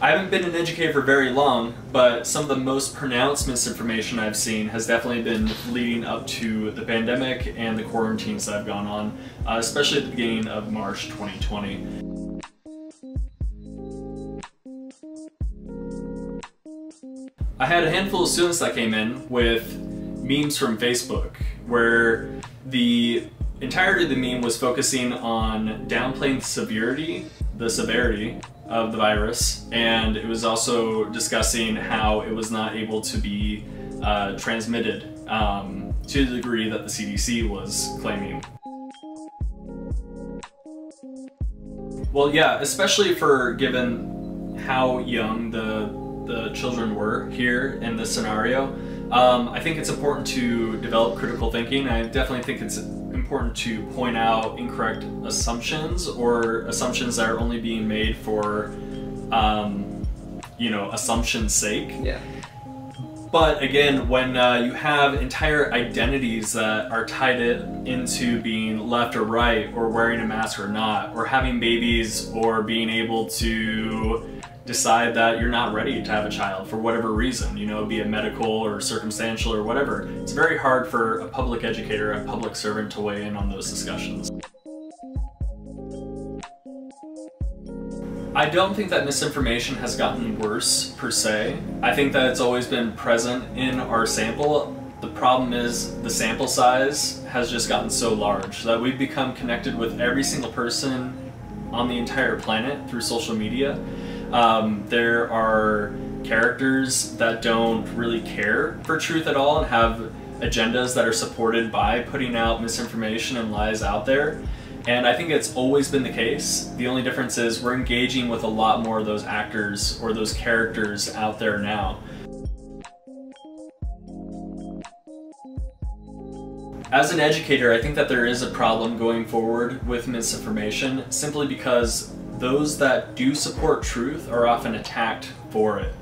I haven't been an educator for very long, but some of the most pronounced misinformation I've seen has definitely been leading up to the pandemic and the quarantines that have gone on, especially at the beginning of March 2020. I had a handful of students that came in with memes from Facebook, where the entirety of the meme was focusing on downplaying the severity of the virus, and it was also discussing how it was not able to be transmitted to the degree that the CDC was claiming. Well, yeah, especially for given how young the children were here in this scenario, I think it's important to develop critical thinking. I definitely think it's important to point out incorrect assumptions or assumptions that are only being made for, you know, assumption's sake. Yeah. But again, when you have entire identities that are tied into being left or right, or wearing a mask or not, or having babies, or being able to decide that you're not ready to have a child for whatever reason, you know, be it medical or circumstantial or whatever, it's very hard for a public educator, a public servant to weigh in on those discussions. I don't think that misinformation has gotten worse per se. I think that it's always been present in our sample. The problem is the sample size has just gotten so large that we've become connected with every single person on the entire planet through social media. There are characters that don't really care for truth at all and have agendas that are supported by putting out misinformation and lies out there. And I think it's always been the case. The only difference is we're engaging with a lot more of those actors or those characters out there now. As an educator, I think that there is a problem going forward with misinformation simply because those that do support truth are often attacked for it.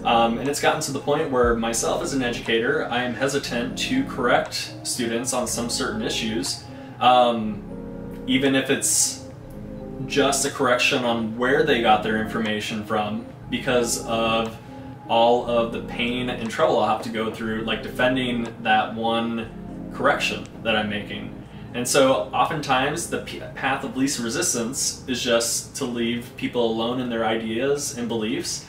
And it's gotten to the point where myself as an educator, I am hesitant to correct students on some certain issues, even if it's just a correction on where they got their information from, because of all of the pain and trouble I'll have to go through, like defending that one correction that I'm making. And so oftentimes the path of least resistance is just to leave people alone in their ideas and beliefs